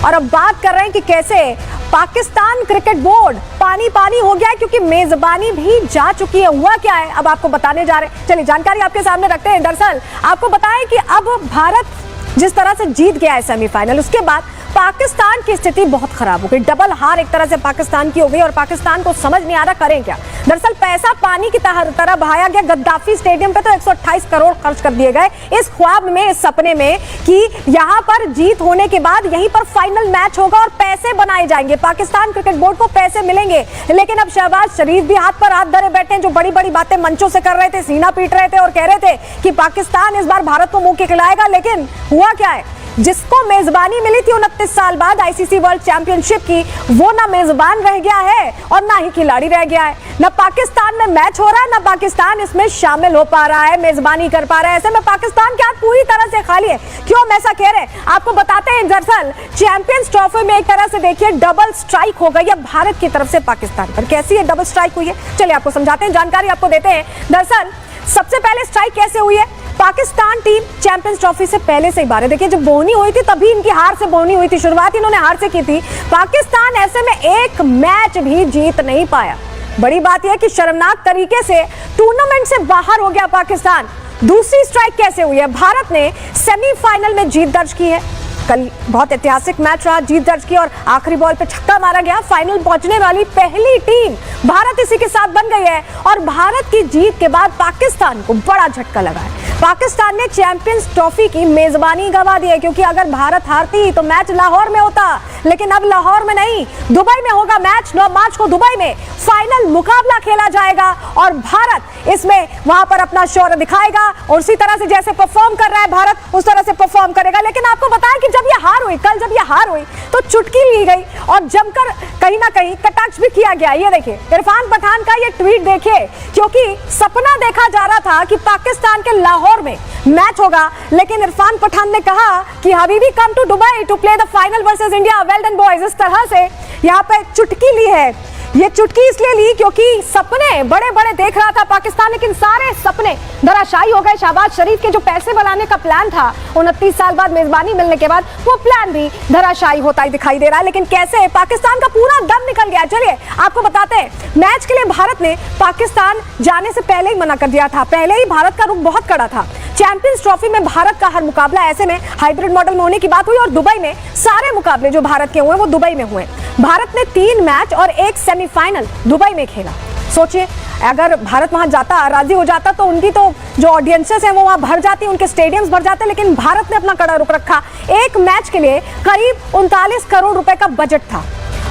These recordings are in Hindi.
और अब बात कर रहे हैं कि कैसे पाकिस्तान क्रिकेट बोर्ड पानी पानी हो गया है, क्योंकि मेजबानी भी जा चुकी है। हुआ क्या है अब आपको बताने जा रहे हैं, चलिए जानकारी आपके सामने रखते हैं। दरअसल आपको बताएं कि अब भारत जिस तरह से जीत गया है सेमीफाइनल, उसके बाद पाकिस्तान की स्थिति बहुत खराब हो गई। डबल हार एक तरह से पाकिस्तान की हो गई और पाकिस्तान को समझ नहीं आ रहा करें क्या। दरअसल पैसा पानी की तरह बहाया गया। गद्दाफी स्टेडियम पे तो 128 करोड़ खर्च कर दिए गए इस ख्वाब में, इस सपने में कि यहां पर जीत होने के बाद यहीं पर फाइनल मैच होगा और पैसे बनाए जाएंगे, पाकिस्तान क्रिकेट बोर्ड को पैसे मिलेंगे। लेकिन अब शहबाज शरीफ भी हाथ पर हाथ धरे बैठे हैं, जो बड़ी बड़ी बातें मंचों से कर रहे थे, सीना पीट रहे थे और कह रहे थे कि पाकिस्तान इस बार भारत को मुंह के खिलाएगा। लेकिन हुआ क्या है, जिसको मेजबानी मिली थी 29 साल बाद आईसीसी वर्ल्ड चैंपियनशिप की, वो ना मेजबान रह गया है और ना ही खिलाड़ी रह गया है। ना पाकिस्तान में मैच हो रहा है, ना पाकिस्तान इसमें शामिल हो पा रहा है, मेजबानी कर पा रहा है। ऐसे में पाकिस्तान के हाथ पूरी तरह से खाली है। क्यों हम ऐसा कह रहे हैं आपको बताते हैं। दरअसल चैंपियंस ट्रॉफी में एक तरह से देखिए डबल स्ट्राइक हो गई है भारत की तरफ से पाकिस्तान पर। कैसी है डबल स्ट्राइक हुई है, चलिए आपको समझाते हैं, जानकारी आपको देते हैं। दरअसल सबसे पहले स्ट्राइक कैसे हुई है, पाकिस्तान टीम चैंपियंस ट्रॉफी से पहले से ही बाहर है। देखिए जब बोनी हुई थी तभी इनकी हार से बोनी हुई थी, शुरुआत इन्होंने हार से की थी। पाकिस्तान ऐसे में एक मैच भी जीत नहीं पाया। बड़ी बात यह कि शर्मनाक तरीके से टूर्नामेंट से बाहर हो गया पाकिस्तान। दूसरी स्ट्राइक कैसे हुई है, भारत ने सेमीफाइनल में जीत दर्ज की है। कल बहुत ऐतिहासिक मैच रहा, जीत दर्ज की और आखिरी बॉल पे छक्का मारा गया। फाइनल पहुंचने वाली पहली टीम भारत इसी के साथ बन गई है और भारत की जीत के बाद पाकिस्तान को बड़ा झटका लगा है। पाकिस्तान ने चैंपियंस ट्रॉफी की मेजबानी गंवा दी है, क्योंकि अगर भारत हारती तो मैच लाहौर में होता, लेकिन अब लाहौर में नहीं, दुबई में होगा मैच। 9 मार्च को दुबई में फाइनल मुकाबला खेला जाएगा और भारत इसमें वहां पर अपना शौर्य दिखाएगा और उसी तरह से जैसे परफॉर्म कर रहा है भारत, उस तरह से परफॉर्म करेगा। लेकिन आपको बताएं कि जब ये हार हुई, कल जब ये हार हुई तो चुटकी ली गई और जमकर कहीं ना कहीं कटाक्ष भी किया गया। ये देखिए इरफान पठान का ये ट्वीट देखिए, क्योंकि सपना देखा जा रहा था कि पाकिस्तान के लाहौर में मैच होगा, लेकिन इरफान पठान ने कहा कि हबीबी come to Dubai to play the final versus India, well done boys. इस तरह से यहाँ पे चुटकी ली है। ये चुटकी इसलिए ली क्योंकि सपने बड़े बड़े देख रहा था पाकिस्तान, लेकिन सारे सपने धराशायी हो गए। शहबाज शरीफ के जो पैसे बनाने का प्लान था 29 साल बाद मेजबानी मिलने के बाद, वो प्लान भी धराशायी होता ही दिखाई दे रहा है। लेकिन कैसे पाकिस्तान का पूरा दम निकल गया, चलिए आपको बताते हैं। मैच के लिए भारत ने पाकिस्तान जाने से पहले ही मना कर दिया था, पहले ही भारत का रुख बहुत कड़ा था। चैंपियंस ट्रॉफी में भारत का हर मुकाबला ऐसे में हाइब्रिड मॉडल में होने की बात हुई और दुबई में सारे मुकाबले जो भारत के हुए वो दुबई में हुए। भारत ने 3 मैच और 1 सेमीफाइनल दुबई में खेला। सोचिए अगर भारत वहां जाता, राजी हो जाता, तो उनकी तो जो ऑडियंसेस हैं वो वहां भर जाती, उनके स्टेडियम्स भर जाते। लेकिन भारत ने अपना कड़ा रुख रखा। एक मैच के लिए करीब 39 करोड़ रुपए का बजट था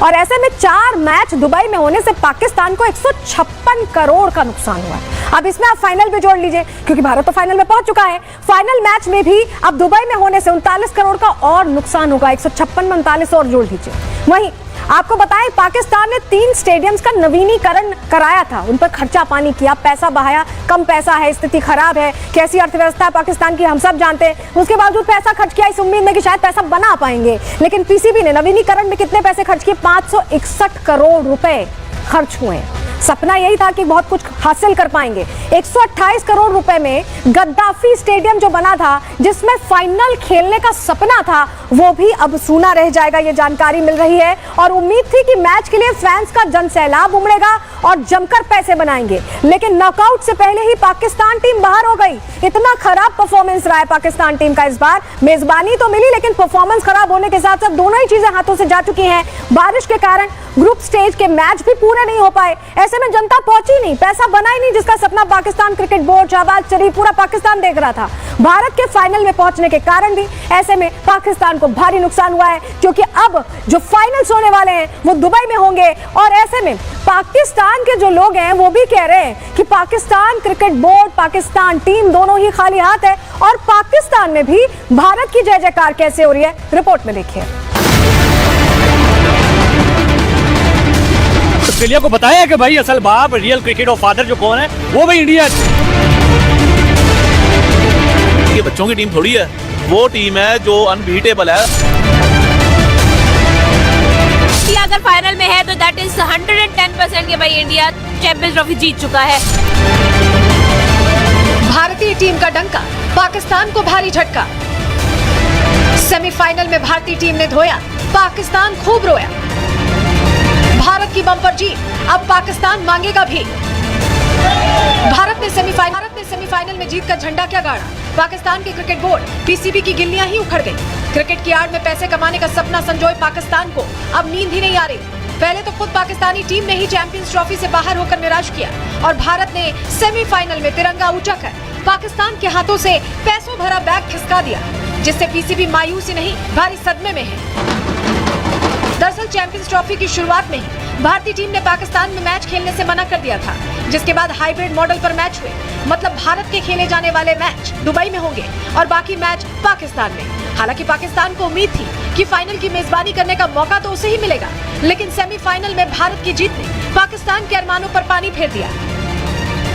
और ऐसे में 4 मैच दुबई में होने से पाकिस्तान को 156 करोड़ का नुकसान हुआ है। अब इसमें आप फाइनल भी जोड़ लीजिए, क्योंकि भारत तो फाइनल में पहुंच चुका है। फाइनल मैच में भी अब दुबई में होने से 39 करोड़ का और नुकसान होगा। 156 में 39 और जोड़ लीजिए। वहीं आपको बताएं पाकिस्तान ने 3 स्टेडियम्स का नवीनीकरण कराया था, उन पर खर्चा पानी किया, पैसा बहाया। कम पैसा है, स्थिति खराब है, कैसी अर्थव्यवस्था है पाकिस्तान की हम सब जानते हैं। उसके बावजूद पैसा खर्च किया इस उम्मीद में कि शायद पैसा बना पाएंगे। लेकिन पीसीबी ने नवीनीकरण में कितने पैसे खर्च किए, 561 करोड़ रुपए खर्च हुए। सपना यही था कि बहुत कुछ हासिल कर पाएंगे। 128 करोड़ रुपए में गद्दाफी स्टेडियम जो बना था, जिसमें फाइनल खेलने का सपना था, वो भी अब सूना रह जाएगा, ये जानकारी मिल रही है। और उम्मीद थी कि मैच के लिए फैंस का जनसैलाब उमड़ेगा और जमकर पैसे बनाएंगे, लेकिन नॉकआउट से पहले ही पाकिस्तान टीम बाहर हो गई। इतना खराब परफॉर्मेंस रहा है पाकिस्तान टीम का इस बार। मेजबानी तो मिली, लेकिन परफॉर्मेंस खराब होने के साथ साथ दोनों ही चीजें हाथों से जा चुकी हैं। बारिश के कारण ग्रुप स्टेज के मैच भी पूरे नहीं हो पाए। ऐसे में जनता पहुंची नहीं, पैसा बना ही नहीं, जिसका सपना पाकिस्तान क्रिकेट बोर्ड, शहबाज शरीफ, पूरा पाकिस्तान देख रहा था। भारत के फाइनल में पहुंचने के कारण भी ऐसे में पाकिस्तान को भारी नुकसान हुआ है, क्योंकि अब जो फाइनल्स होने वाले हैं वो दुबई में होंगे। और ऐसे में पाकिस्तान के जो लोग हैं वो भी कह रहे हैं कि Pakistan cricket board, Pakistan team दोनों ही खाली हाथ है। और पाकिस्तान में भी भारत की जय जयकार कैसे हो रही है, रिपोर्ट में देखिए। ऑस्ट्रेलिया को बताया कि भाई असल बाप, रियल क्रिकेट और फादर जो कौन है, वो भाई इंडिया। ये बच्चों की टीम थोड़ी है, वो टीम है जो अनबीटेबल है। अगर फाइनल में है तो दैट इज 110% के भाई इंडिया चैंपियंस ट्रॉफी जीत चुका है। भारतीय टीम का डंका, पाकिस्तान को भारी झटका। सेमीफाइनल में भारतीय टीम ने धोया, पाकिस्तान खूब रोया। भारत की बम्पर जीत, अब पाकिस्तान मांगेगा भी। भारत ने सेमीफाइनल में जीत का झंडा क्या गाड़ा? पाकिस्तान के क्रिकेट बोर्ड पीसीबी की गिल्लियां ही उखड़ गई। क्रिकेट की आड़ में पैसे कमाने का सपना संजोए पाकिस्तान को अब नींद ही नहीं आ रही। पहले तो खुद पाकिस्तानी टीम ने ही चैंपियंस ट्रॉफी से बाहर होकर निराश किया और भारत ने सेमीफाइनल में तिरंगा ऊंचा कर पाकिस्तान के हाथों से पैसों भरा बैग खिसका दिया, जिससे पीसीबी मायूस ही नहीं भारी सदमे में है। दरअसल चैंपियंस ट्रॉफी की शुरुआत में ही भारतीय टीम ने पाकिस्तान में मैच खेलने से मना कर दिया था, जिसके बाद हाइब्रिड मॉडल पर मैच हुए। मतलब भारत के खेले जाने वाले मैच दुबई में होंगे और बाकी मैच पाकिस्तान में। हालांकि पाकिस्तान को उम्मीद थी कि फाइनल की मेजबानी करने का मौका तो उसे ही मिलेगा, लेकिन सेमीफाइनल में भारत की जीत ने पाकिस्तान के अरमानों पर पानी फेर दिया।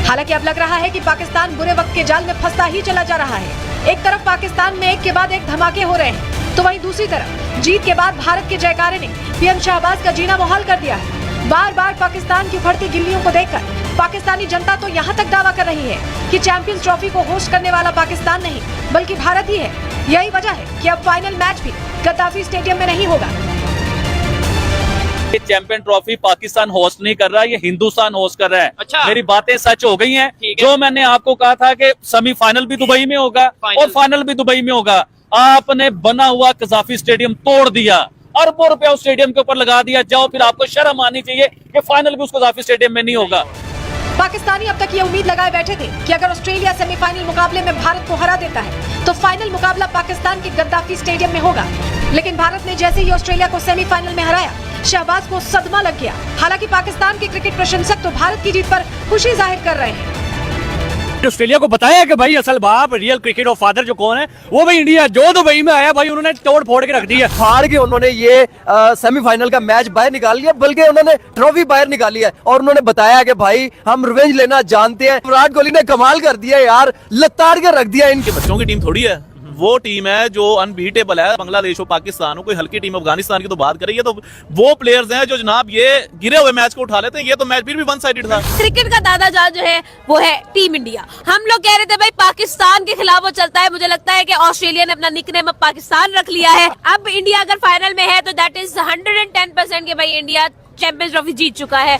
हालांकि अब लग रहा है कि पाकिस्तान बुरे वक्त के जाल में फंसता ही चला जा रहा है। एक तरफ पाकिस्तान में एक के बाद एक धमाके हो रहे हैं, तो वहीं दूसरी तरफ जीत के बाद भारत के जयकारे ने पीएम शहबाज का जीना मुहाल कर दिया है। बार बार पाकिस्तान की उभरती गिल्लियों को देखकर पाकिस्तानी जनता तो यहाँ तक दावा कर रही है कि चैंपियंस ट्रॉफी को होस्ट करने वाला पाकिस्तान नहीं बल्कि भारत ही है। यही वजह है कि अब फाइनल मैच भी गद्दाफी स्टेडियम में नहीं होगा। ये चैंपियन ट्रॉफी पाकिस्तान होस्ट नहीं कर रहा, ये हिंदुस्तान होस्ट कर रहा है। अच्छा। मेरी बातें सच हो गई हैं। जो मैंने आपको कहा था कि सेमीफाइनल भी दुबई में होगा और फाइनल भी दुबई में होगा, आपने बना हुआ कजाफी स्टेडियम तोड़ दिया, अरबों रुपया उस स्टेडियम के ऊपर लगा दिया। जाओ, फिर आपको शर्म आनी चाहिए कि फाइनल भी उस कजाफी स्टेडियम में नहीं होगा। पाकिस्तानी अब तक ये उम्मीद लगाए बैठे थे कि अगर ऑस्ट्रेलिया सेमीफाइनल मुकाबले में भारत को हरा देता है तो फाइनल मुकाबला पाकिस्तान के गद्दाफी स्टेडियम में होगा। लेकिन भारत ने जैसे ही ऑस्ट्रेलिया को सेमीफाइनल में हराया, शहबाज को सदमा लग गया। हालांकि पाकिस्तान के क्रिकेट प्रशंसक तो भारत की जीत पर खुशी जाहिर कर रहे हैं। ऑस्ट्रेलिया को बताया कि भाई असल बाप रियल क्रिकेट ऑफ फादर जो कौन है वो भाई इंडिया। जो दुबई में आया भाई उन्होंने तोड़ फोड़ के रख दी है। हार के उन्होंने ये सेमीफाइनल का मैच बाहर निकाल लिया, बल्कि उन्होंने ट्रॉफी बाहर निकाली है और उन्होंने बताया कि भाई हम रिवेंज लेना जानते हैं। विराट कोहली ने कमाल कर दिया यार, लताड़ के रख दिया। इनके बच्चों की टीम थोड़ी है, वो टीम है जो अनबीटेबल है। बांग्लादेश हो, पाकिस्तान हो, कोई हल्की टीम अफगानिस्तान की तो बात करें, ये तो वो प्लेयर्स हैं जो जनाब ये गिरे हुए मैच को उठा लेते हैं। ये तो मैच फिर भी वन साइडेड था। क्रिकेट का दादाजान जो है वो है टीम इंडिया। हम लोग कह रहे थे भाई पाकिस्तान के खिलाफ वो चलता है। मुझे लगता है कि ऑस्ट्रेलिया ने अपना निकनेम अब पाकिस्तान रख लिया है। अब इंडिया अगर फाइनल में है तो दैट इज 110% के भाई इंडिया चैंपियंस ट्रॉफी जीत चुका है।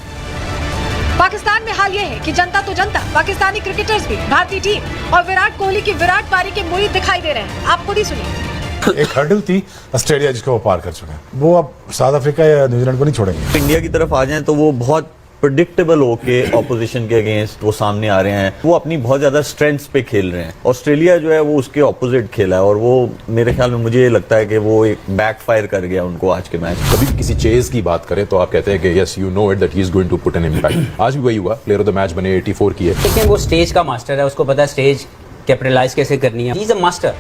पाकिस्तान में हाल ये है कि जनता तो जनता, पाकिस्तानी क्रिकेटर्स भी भारतीय टीम और विराट कोहली की विराट पारी के मुरीद दिखाई दे रहे हैं। आप खुद ही सुनिए। एक हर्डल थी ऑस्ट्रेलिया जिसको वो पार कर चुके हैं, वो अब साउथ अफ्रीका या न्यूजीलैंड को नहीं छोड़ेंगे। इंडिया की तरफ आ जाएं तो वो बहुत प्रेडिक्टेबल होके ऑपोजिशन के अगेंस्ट वो सामने आ रहे हैं। वो अपनी बहुत ज्यादा स्ट्रेंथ्स पे खेल रहे हैं। ऑस्ट्रेलिया जो है वो उसके ऑपोजिट खेला है और वो मेरे ख्याल में मुझे लगता है कि वो एक बैकफायर कर गया उनको आज के मैच। कभी भी किसी चेज की बात करें तो आप कहते हैं कि yes you know it that he is going to put an impact. आज भी वही हुआ, प्लेयर ऑफ द मैच बने 84 की है। लेकिन वो स्टेज का मास्टर है, उसको पता है स्टेज कैपिटलाइज कैसे करनी है। He is a master.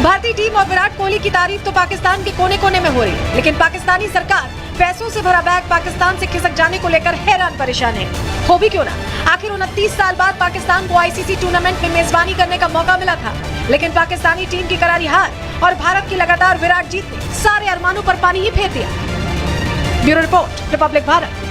भारतीय टीम और विराट कोहली की तारीफ तो पाकिस्तान के कोने कोने में हो रही है, लेकिन पाकिस्तानी सरकार पैसों से भरा बैग पाकिस्तान से खिसक जाने को लेकर हैरान परेशान है। हो भी क्यों ना, आखिर 29 साल बाद पाकिस्तान को आईसीसी टूर्नामेंट में मेजबानी करने का मौका मिला था, लेकिन पाकिस्तानी टीम की करारी हार और भारत की लगातार विराट जीत ने सारे अरमानों पर पानी ही फेर दिया। Bureau report, Republic Bharat.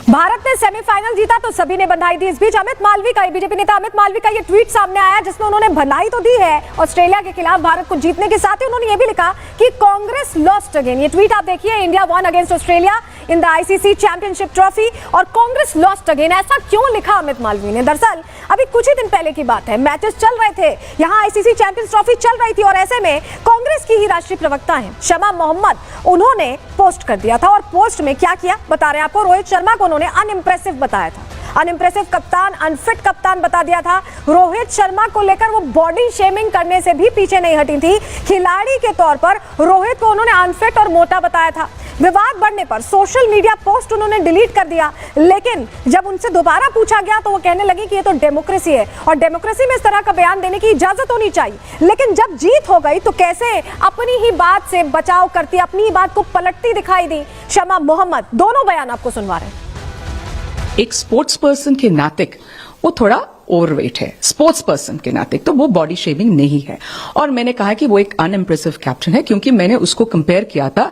Bharat ने सेमीफाइनल जीता तो सभी ने बधाई दी। इस बीच अमित मालवीय का, बीजेपी नेता अमित मालवीय का ये ट्वीट सामने आया जिसमें उन्होंने बधाई तो दी है ऑस्ट्रेलिया के खिलाफ भारत को जीतने के साथ ही उन्होंने ये भी लिखा कि कांग्रेस लॉस्ट अगेन। ये ट्वीट आप देखिए, India one against Australia in the ICC championship trophy और कांग्रेस लॉस्ट अगेन। ऐसा क्यों लिखा अमित मालवीय ने? दरअसल अभी कुछ ही दिन पहले की बात है, मैचेस चल रहे थे, यहाँ आईसीसी चैंपियंस ट्रॉफी चल रही थी और ऐसे में कांग्रेस की ही राष्ट्रीय प्रवक्ता है शमा मोहम्मद, उन्होंने पोस्ट कर दिया था और पोस्ट में क्या किया बता रहे हैं आपको। रोहित शर्मा को उन्होंने अनइम्प्रेसिव बताया था, अनइम्प्रेसिव कप्तान, अनफिट कप्तान बता दिया था। रोहित शर्मा को लेकर वो बॉडी शेमिंग करने से भी पीछे नहीं हटी थी। खिलाड़ी के तौर पर रोहित को उन्होंने अनफिट और मोटा बताया था। विवाद बढ़ने पर सोशल मीडिया पोस्ट उन्होंने डिलीट कर दिया, लेकिन जब उनसे दोबारा पूछा गया तो वो कहने लगी कि ये तो डेमोक्रेसी है और डेमोक्रेसी में इस तरह का बयान देने की इजाजत होनी चाहिए। लेकिन जब जीत हो गई तो कैसे अपनी ही बात से बचाव करती, अपनी ही बात को पलटती दिखाई दी शमा मोहम्मद। दोनों बयान आपको सुनवा रहे हैं। एक स्पोर्ट्स पर्सन के नाते वो थोड़ा ओवरवेट है, स्पोर्ट्स पर्सन के नाते तो वो बॉडी शेमिंग नहीं है। और मैंने कहा कि वो एक अनइम्प्रेसिव कैप्टन है क्योंकि मैंने उसको कंपेयर किया था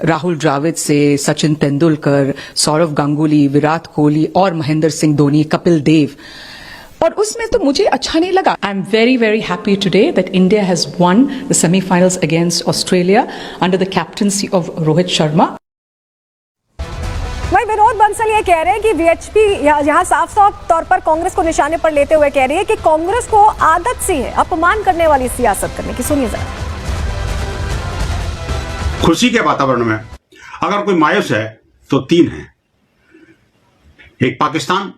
राहुल द्रविड़ से, सचिन तेंदुलकर, सौरव गांगुली, विराट कोहली और महेंद्र सिंह धोनी, कपिल देव। और उसमें तो मुझे अच्छा नहीं लगा. I am very very happy today that India has won the semi-finals against Australia under the captaincy of Rohit Sharma. वहीं विनोद बंसल ये कह रहे हैं कि वीएचपी यहाँ साफ साफ तौर पर कांग्रेस को निशाने पर लेते हुए कह रही है कि कांग्रेस को आदत सी है अपमान करने वाली सियासत करने की. सुनिए जरा. खुशी के वातावरण में अगर कोई मायूस है तो तीन हैं, एक पाकिस्तान,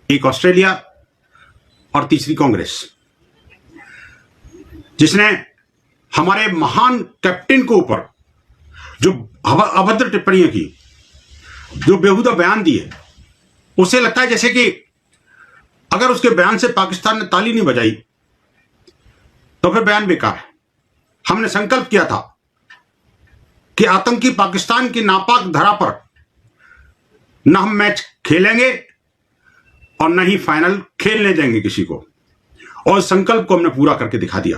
एक ऑस्ट्रेलिया और तीसरी कांग्रेस, जिसने हमारे महान कैप्टन के ऊपर जो अभद्र टिप्पणियां की, जो बेहुदा बयान दिए, उसे लगता है जैसे कि अगर उसके बयान से पाकिस्तान ने ताली नहीं बजाई तो फिर बयान बेकार है. हमने संकल्प किया था कि आतंकी पाकिस्तान की नापाक धरा पर न हम मैच खेलेंगे और न ही फाइनल खेलने देंगे किसी को, और संकल्प को हमने पूरा करके दिखा दिया.